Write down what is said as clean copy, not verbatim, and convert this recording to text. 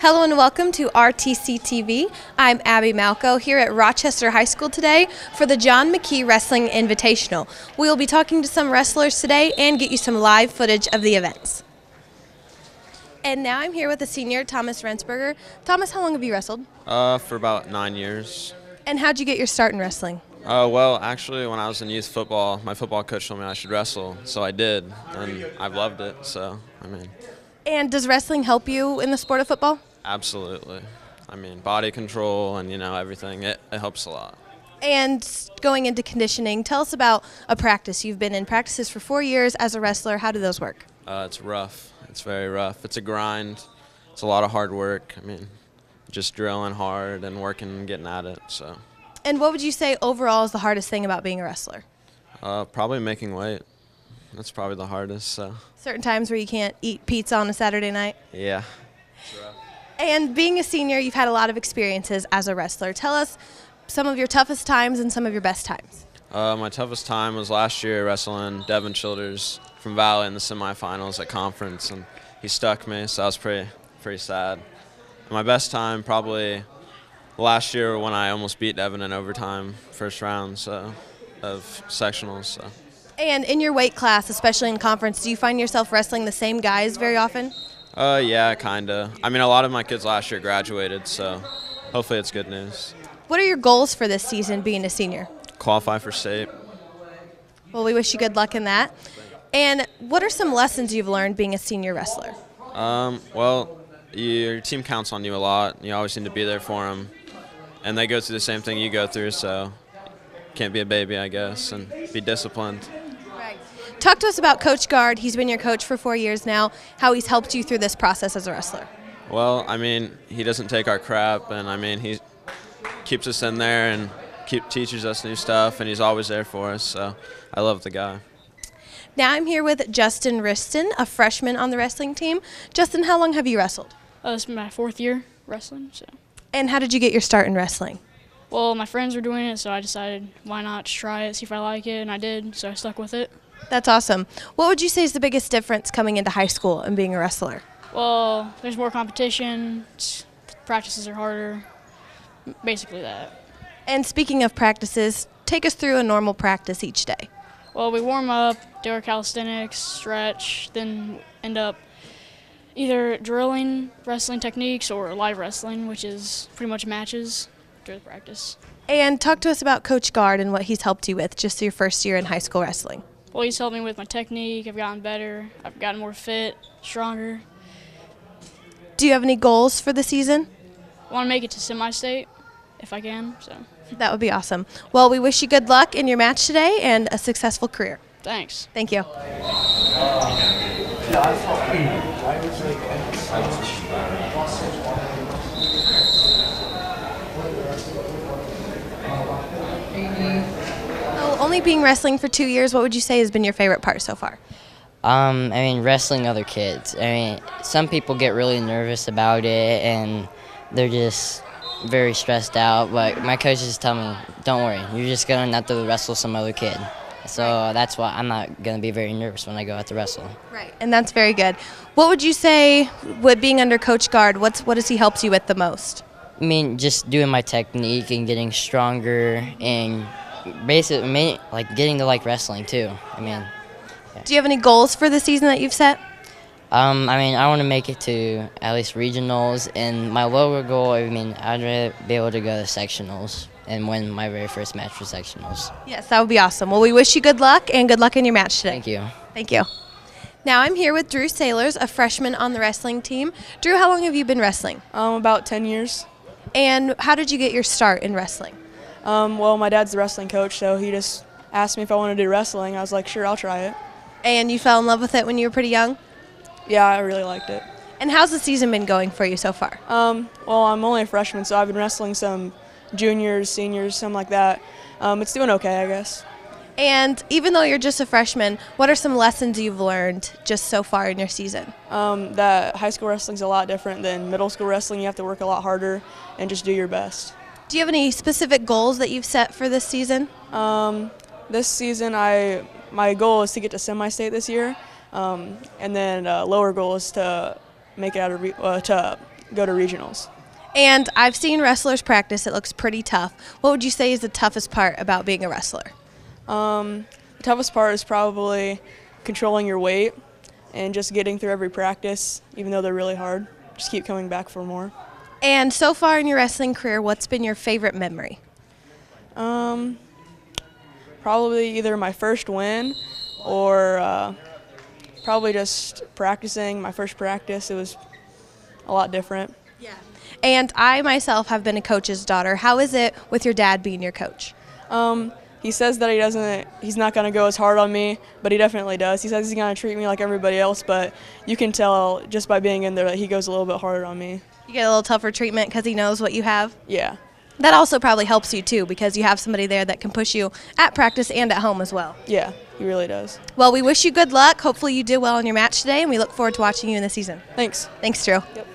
Hello and welcome to RTC TV. I'm Abby Malco here at Rochester High School today for the John McKee Wrestling Invitational. We will be talking to some wrestlers today and get you some live footage of the events. And now I'm here with the senior, Thomas Rensberger. Thomas, how long have you wrestled? For about 9 years. And how'd you get your start in wrestling? Well, actually, when I was in youth football, my football coach told me I should wrestle, so I did, and I've loved it, so, And does wrestling help you in the sport of football? Absolutely. Body control and, everything, it helps a lot. And going into conditioning, tell us about a practice. You've been in practices for 4 years as a wrestler. How do those work? It's rough. It's very rough. It's a grind. It's a lot of hard work. Just drilling hard and working and getting at it, so. And what would you say overall is the hardest thing about being a wrestler? Probably making weight. That's probably the hardest, so. Certain times where you can't eat pizza on a Saturday night? Yeah. It's rough. And being a senior, you've had a lot of experiences as a wrestler. Tell us some of your toughest times and some of your best times. My toughest time was last year wrestling Devin Childers from Valley in the semifinals at conference, and he stuck me, so I was pretty sad. And my best time probably last year when I almost beat Devin in overtime, first round of sectionals. So. And in your weight class, especially in conference, do you find yourself wrestling the same guys very often? Yeah, kinda. A lot of my kids last year graduated, so hopefully it's good news. What are your goals for this season being a senior? Qualify for state. Well, we wish you good luck in that. And what are some lessons you've learned being a senior wrestler? Well, your team counts on you a lot. You always need to be there for them. And they go through the same thing you go through, so can't be a baby, I guess, and be disciplined. Talk to us about Coach Guard. He's been your coach for 4 years now, how he's helped you through this process as a wrestler. Well, he doesn't take our crap, and he keeps us in there and teaches us new stuff, and he's always there for us, so I love the guy. Now I'm here with Justin Riston, a freshman on the wrestling team. Justin, how long have you wrestled? This is my 4th year wrestling. So. And how did you get your start in wrestling? Well, my friends were doing it, so I decided why not try it, see if I like it, and I did, so I stuck with it. That's awesome. What would you say is the biggest difference coming into high school and being a wrestler? Well, there's more competition, practices are harder, basically that. And speaking of practices, take us through a normal practice each day. Well, we warm up, do our calisthenics, stretch, then end up either drilling wrestling techniques or live wrestling, which is pretty much matches during the practice. And talk to us about Coach Guard and what he's helped you with just your first year in high school wrestling. Well, he's helped me with my technique. I've gotten better. I've gotten more fit, stronger. Do you have any goals for the season? I want to make it to semi-state if I can. So. That would be awesome. Well, we wish you good luck in your match today and a successful career. Thanks. Thank you. Only being wrestling for 2 years, what would you say has been your favorite part so far? Wrestling other kids. Some people get really nervous about it and they're just very stressed out, but my coaches tell me, don't worry, you're just going to have to wrestle some other kid. So that's why I'm not going to be very nervous when I go out to wrestle. Right, and that's very good. What would you say with being under Coach Guard, what has he helped you with the most? Just doing my technique and getting stronger and basically getting to like wrestling too. Yeah. Do you have any goals for the season that you've set? I want to make it to at least regionals, and my lower goal, I'd rather be able to go to sectionals and win my very first match for sectionals. Yes, that would be awesome. Well, we wish you good luck, and good luck in your match today. Thank you. Thank you. Now I'm here with Drew Sailors, a freshman on the wrestling team. Drew, how long have you been wrestling? About 10 years. And how did you get your start in wrestling? Well, my dad's the wrestling coach, so he just asked me if I wanted to do wrestling. I was like, sure, I'll try it. And you fell in love with it when you were pretty young? Yeah, I really liked it. And how's the season been going for you so far? Well, I'm only a freshman, so I've been wrestling some juniors, seniors, something like that. It's doing okay, I guess. And even though you're just a freshman, what are some lessons you've learned just so far in your season? That high school wrestling's a lot different than middle school wrestling. You have to work a lot harder and just do your best. Do you have any specific goals that you've set for this season? This season, my goal is to get to semi-state this year, and then lower goal is to make it out of go to regionals. And I've seen wrestlers practice. It looks pretty tough. What would you say is the toughest part about being a wrestler? The toughest part is probably controlling your weight and just getting through every practice, even though they're really hard. Just keep coming back for more. And so far in your wrestling career, what's been your favorite memory? Probably either my first win or probably just practicing. My first practice, it was a lot different. Yeah. And I myself have been a coach's daughter. How is it with your dad being your coach? He says that he's not going to go as hard on me, but he definitely does. He says he's going to treat me like everybody else, but you can tell just by being in there that he goes a little bit harder on me. You get a little tougher treatment because he knows what you have? Yeah. That also probably helps you too because you have somebody there that can push you at practice and at home as well. Yeah, he really does. Well, we wish you good luck. Hopefully you do well in your match today, and we look forward to watching you in the season. Thanks. Thanks, Drew. Yep.